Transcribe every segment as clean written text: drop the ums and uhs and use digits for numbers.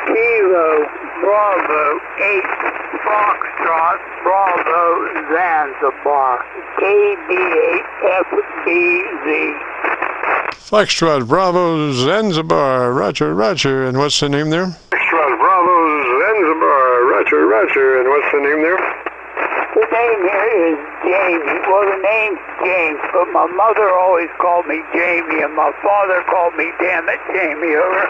Kilo Bravo 8 Foxtrot Bravo Zanzibar KB8FBZ. Foxtrot Bravo Zanzibar, roger, roger. And what's the name there? Foxtrot Bravo Zanzibar, roger, roger. And what's the name there? The name here is Jamie. Well, the name's James, but my mother always called me Jamie, and my father called me, damn it, Jamie, over.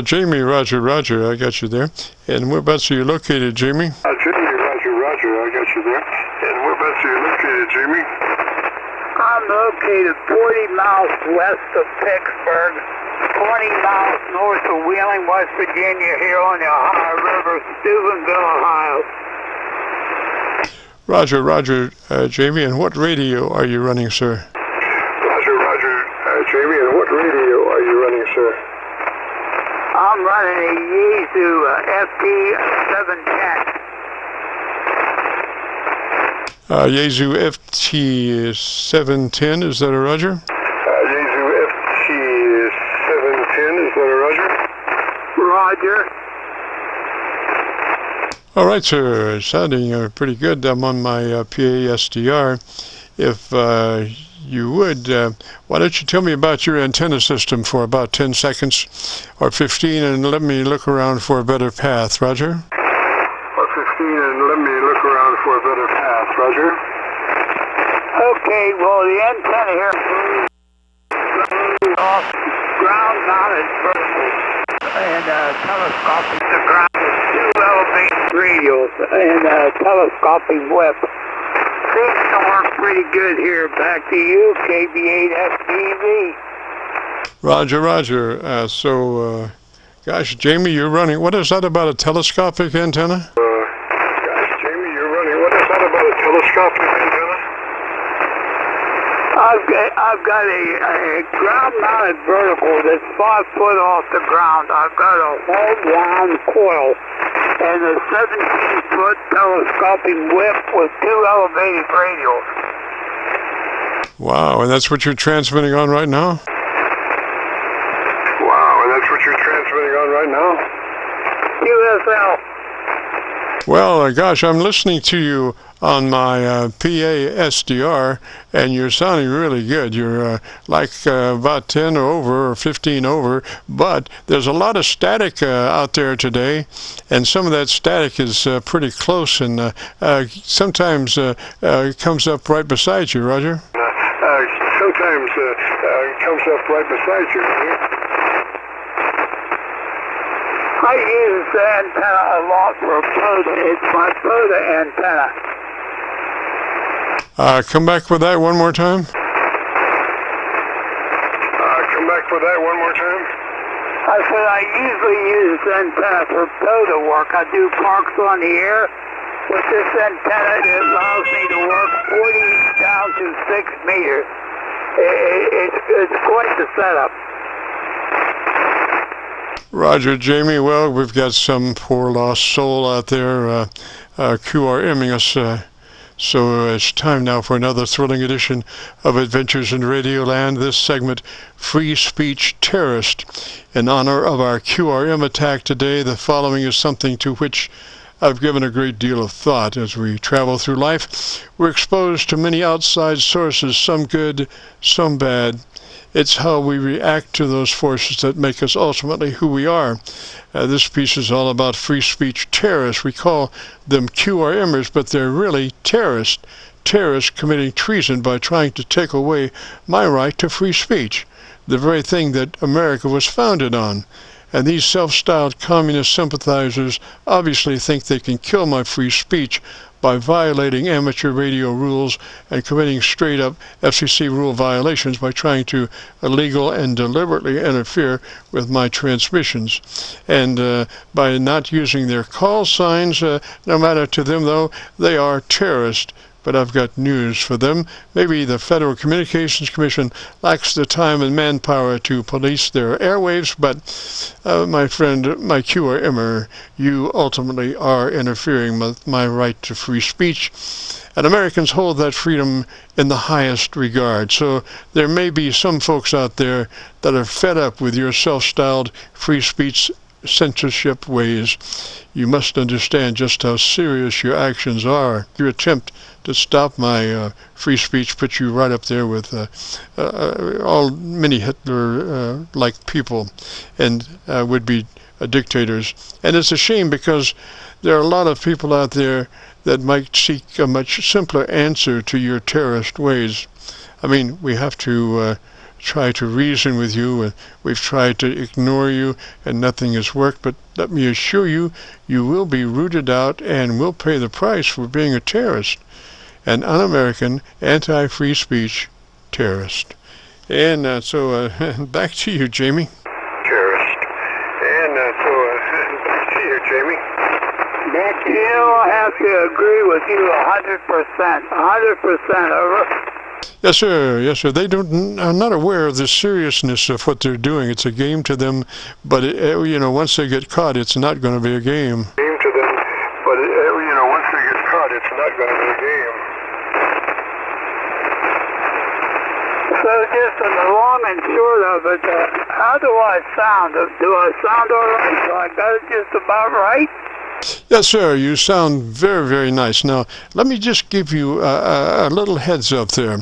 Jamie, roger, roger. I got you there. And whereabouts are you located, Jamie? Jamie, roger, roger. I got you there. And whereabouts are you located, Jamie? I'm located 40 miles west of Pittsburgh, 20 miles north of Wheeling, West Virginia, here on the Ohio River, Steubenville, Ohio. Roger, roger, Jamie. And what radio are you running, sir? Roger, roger, Jamie. And what radio are you running, sir? I'm running a Yaesu FT-710. Yaesu FT-710, is that a roger? Yaesu FT-710, is that a roger? Roger. All right, sir. Sounding pretty good. I'm on my PA SDR. If you would, why don't you tell me about your antenna system for about 10 seconds or 15 and let me look around for a better path, roger? Or 15 and let me look around for a better path, roger? Okay, well, the antenna here is off ground-mounted vertical and telescopic to ground with 2 elevated radials and telescoping whip. Seems to work pretty good here. Back to you, KB8FBZ. Roger, roger. Gosh, Jamie, you're running. What is that about a telescopic antenna? Gosh, Jamie, you're running. What is that about a telescopic antenna? I've got a ground-mounted vertical that's 5 foot off the ground. I've got a home-wound coil and a 17-foot telescoping whip with 2 elevated radials. Wow, and that's what you're transmitting on right now? Wow, and that's what you're transmitting on right now? QSL. Well, gosh, I'm listening to you on my PA SDR, and you're sounding really good. You're like about 10 over or 15 over, but there's a lot of static out there today, and some of that static is pretty close, and sometimes it comes up right beside you, Roger. Sometimes it comes up right beside you, Roger. I use the antenna a lot for POTA. It's my POTA antenna. Come back with that one more time. Come back with that one more time. I said I usually use the antenna for POTA work. I do parks on the air. With this antenna, it allows me to work 40 down to 6 meters. It's quite the setup. Roger, Jamie. Well, we've got some poor lost soul out there QRMing us. So it's time now for another thrilling edition of Adventures in Radioland. This segment, Free Speech Terrorist. In honor of our QRM attack today, the following is something to which I've given a great deal of thought. As we travel through life, we're exposed to many outside sources, some good, some bad. It's how we react to those forces that make us ultimately who we are. This piece is all about free speech terrorists. We call them QRMers, but they're really terrorists. Terrorists committing treason by trying to take away my right to free speech, the very thing that America was founded on. And these self-styled communist sympathizers obviously think they can kill my free speech by violating amateur radio rules and committing straight-up FCC rule violations by trying to illegal and deliberately interfere with my transmissions. And by not using their call signs, no matter to them though, they are terrorists. but I've got news for them. Maybe the Federal Communications Commission lacks the time and manpower to police their airwaves, but my friend, my QRMer, you ultimately are interfering with my right to free speech, and Americans hold that freedom in the highest regard. So there may be some folks out there that are fed up with your self-styled free speech censorship ways. You must understand just how serious your actions are. Your attempt to stop my free speech puts you right up there with all many Hitler-like people and would-be dictators. And it's a shame because there are a lot of people out there that might seek a much simpler answer to your terrorist ways. I mean, we have to try to reason with you, and we've tried to ignore you, and nothing has worked. But let me assure you, you will be rooted out and will pay the price for being a terrorist, an un-American, anti-free speech terrorist. And so back to you, Jamie. Terrorist. And back to you, Jamie. Nick, I have to agree with you 100%. 100%, over. Yes, sir. Yes, sir. They are not aware of the seriousness of what they're doing. It's a game to them, but once they get caught, it's not going to be a game. Game to them, but once they get caught, it's not going to be a game. So just the long and short of it, how do I sound? Do I sound all right? Do I got it just about right? Yes, sir. You sound very, very nice. Now, let me just give you a little heads up there.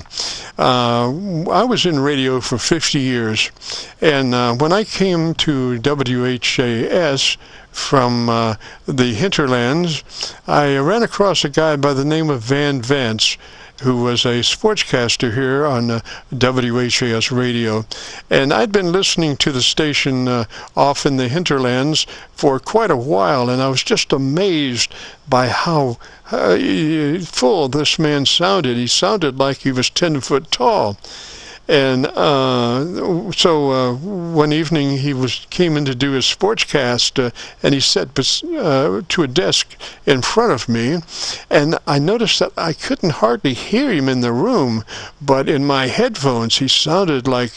I was in radio for 50 years, and when I came to WHAS from the hinterlands, I ran across a guy by the name of Van Vance, who was a sportscaster here on WHAS radio. And I'd been listening to the station off in the hinterlands for quite a while, and I was just amazed by how full this man sounded. He sounded like he was 10 foot tall. And so one evening he came in to do his sportscast, and he sat to a desk in front of me, and I noticed that I couldn't hardly hear him in the room, but in my headphones he sounded like,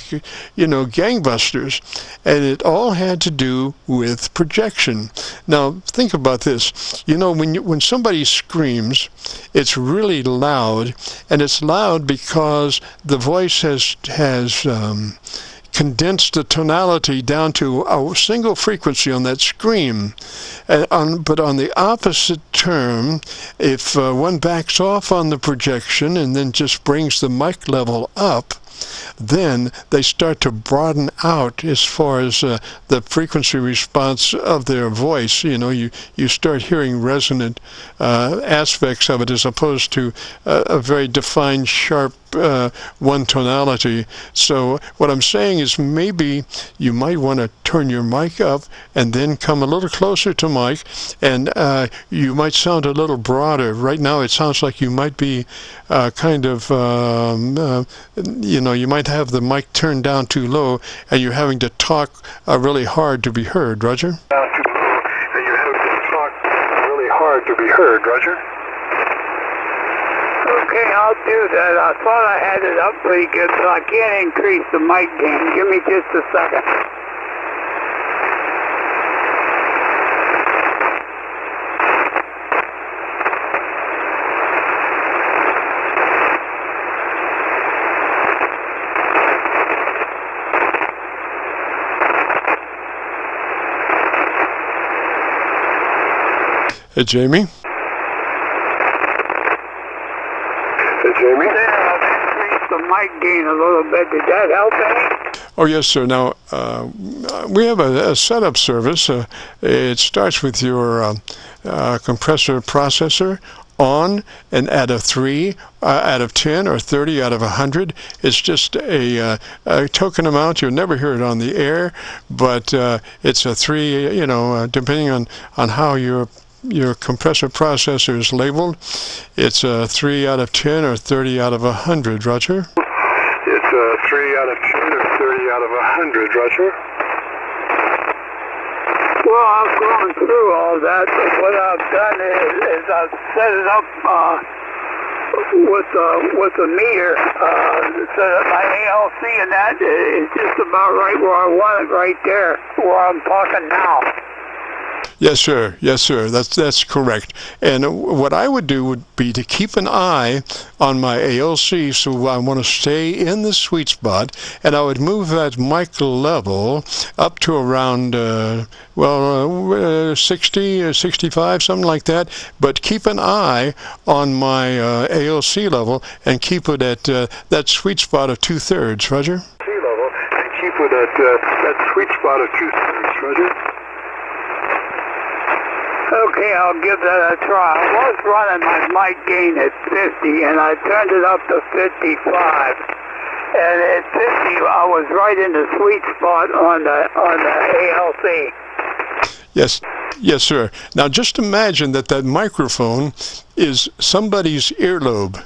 gangbusters, and it all had to do with projection. Now think about this. When somebody screams, it's really loud, and it's loud because the voice has condensed the tonality down to a single frequency on that scream. But on the opposite term, if one backs off on the projection and then just brings the mic level up, then they start to broaden out as far as the frequency response of their voice. You start hearing resonant aspects of it as opposed to a very defined, sharp one tonality. So what I'm saying is maybe you might want to turn your mic up and then come a little closer to mic, and you might sound a little broader. Right now it sounds like you might be you might have the mic turned down too low and you're having to talk really hard to be heard. Roger? Down too low, and you're having to talk really hard to be heard. Roger? Okay, I'll do that. I thought I had it up pretty good, so I can't increase the mic gain. Give me just a second. Hey, Jamie? Hey, Jamie? There, I've increased the mic gain a little bit. Did that help any? Oh, yes, sir. Now, we have a setup service. It starts with your compressor processor on, and out of 3, out of 10, or 30 out of 100. It's just a token amount. You'll never hear it on the air, but it's a 3, depending on how your compressor processor is labeled. It's a 3 out of 10 or 30 out of 100. Roger? It's a 3 out of 10 or 30 out of 100. Roger? Well, I've gone through all that, but what I've done is I've set it up with the meter, so that my ALC and that is just about right where I want it, right there, where I'm talking now. Yes, sir. Yes, sir. That's correct. And what I would do would be to keep an eye on my ALC, so I want to stay in the sweet spot, and I would move that mic level up to around 60 or 65, something like that. But keep an eye on my ALC level and keep it at that sweet spot of 2/3, Roger. Level and keep it at that sweet spot of 2/3, Roger. Okay, I'll give that a try. I was running my mic gain at 50, and I turned it up to 55. And at 50, I was right in the sweet spot on the ALC. Yes, sir. Now just imagine that microphone is somebody's earlobe.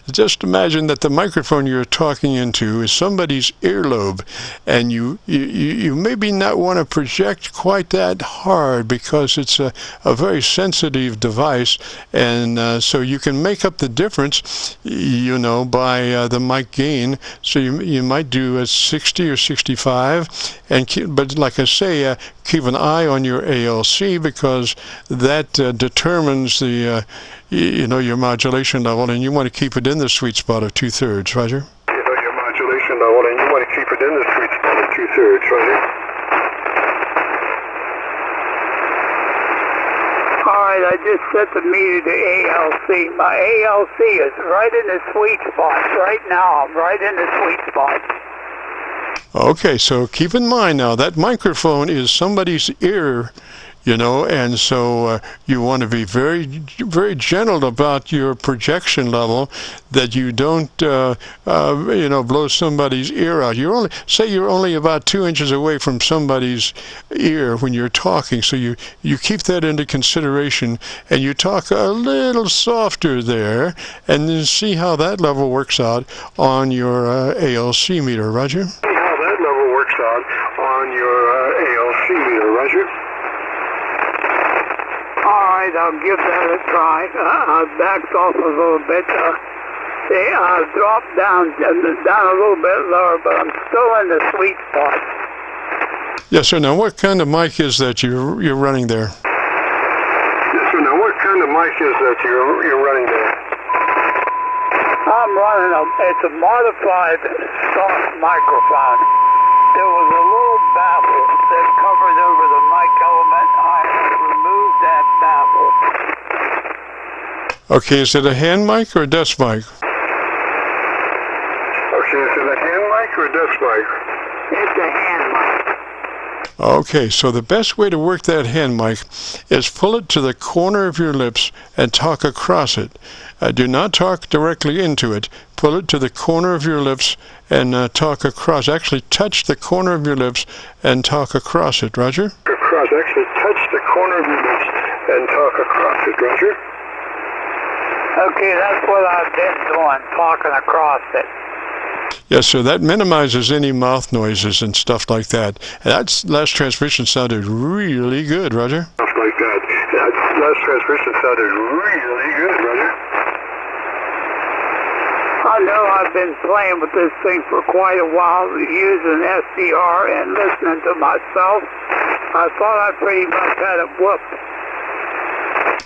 Just imagine that the microphone you're talking into is somebody's earlobe, and you maybe not want to project quite that hard because it's a very sensitive device, and so you can make up the difference, by the mic gain. So you might do a 60 or 65, but like I say, keep an eye on your ALC, because that determines the your modulation level, and you want to keep it in the sweet spot of 2/3, Roger. Your modulation level, and you want to keep it in the sweet spot of 2/3, Roger. All right, I just set the meter to ALC. My ALC is right in the sweet spot. Right now, I'm right in the sweet spot. Okay, so keep in mind now that microphone is somebody's ear, and so you want to be very, very gentle about your projection level, that you don't, blow somebody's ear out. You're only about 2 inches away from somebody's ear when you're talking, so you keep that into consideration, and you talk a little softer there, and then see how that level works out on your ALC meter, Roger. See how that level works out on your ALC meter, Roger. All right, I'll give that a try. I backed off a little bit. I dropped down a little bit lower, but I'm still in the sweet spot. Yes, sir. Now, what kind of mic is that you're running there? Yes, sir. Now, what kind of mic is that you're running there? I'm running it's a modified soft microphone. There was a little baffle that covered over the mic element. I removed that baffle. Okay, is it a hand mic or a desk mic? Okay, is it a hand mic or a desk mic? It's a hand mic. Okay, so the best way to work that hand mic is pull it to the corner of your lips and talk across it. Do not talk directly into it. Pull it to the corner of your lips and talk across. Actually, touch the corner of your lips and talk across it, Roger. Across. Actually, touch the corner of your lips and talk across it, Roger. Okay, that's what I've been doing, talking across it. Yes, sir. That minimizes any mouth noises and stuff like that. And that last transmission sounded really good, Roger. Stuff like that. That last transmission sounded really good, Roger. I know I've been playing with this thing for quite a while, using SDR and listening to myself. I thought I pretty much had it whooped.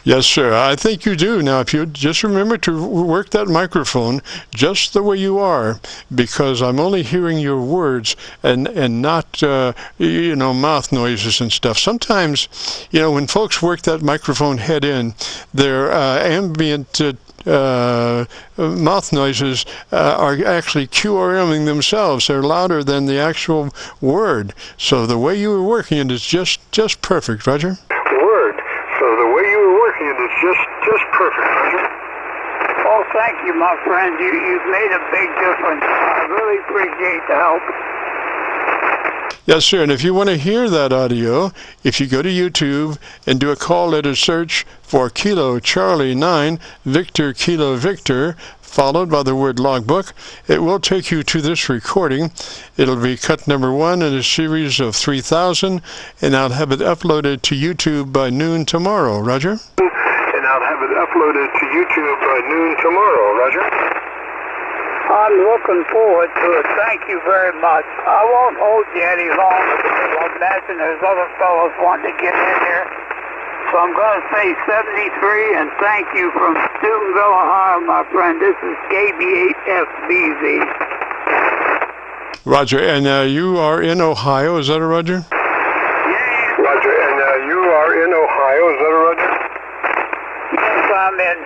Yes, sir. I think you do. Now, if you just remember to work that microphone just the way you are, because I'm only hearing your words and not, mouth noises and stuff. Sometimes, when folks work that microphone head in, their ambient mouth noises are actually QRMing themselves. They're louder than the actual word. So the way you were working it is just perfect, Roger. So the way you were working it is just perfect, Roger. Oh, thank you, my friend. You've made a big difference. I really appreciate the help. Yes, sir. And if you want to hear that audio, if you go to YouTube and do a call letter search for Kilo Charlie 9 Victor Kilo Victor, followed by the word logbook, it will take you to this recording. It'll be cut number 1 in a series of 3,000, and I'll have it uploaded to YouTube by noon tomorrow. Roger? And I'll have it uploaded to YouTube by noon tomorrow. Roger? I'm looking forward to it. Thank you very much. I won't hold you any longer because I imagine there's other fellows wanting to get in here. So I'm going to say 73 and thank you from Steubenville, Ohio, my friend. This is KB8FBZ. Roger, and you are in Ohio, is that a Roger? Roger, and you are in Ohio, is that a Roger? Yes, I'm in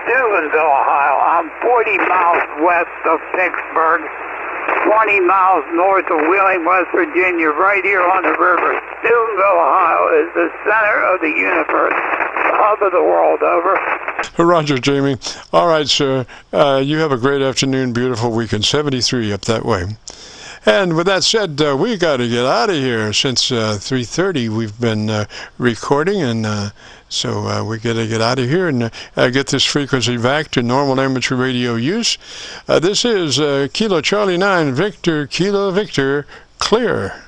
Steubenville, Ohio. I'm 40 miles west of Pittsburgh, 20 miles north of Wheeling, West Virginia, right here on the river. Steubenville, Ohio is the center of the universe, the hub of the world, over. Roger, Jamie. All right, sir. You have a great afternoon, beautiful weekend. 73 up that way. And with that said, we got to get out of here. Since 3:30 we've been recording, and so we got to get out of here and get this frequency back to normal amateur radio use. This is Kilo Charlie 9 Victor Kilo Victor clear.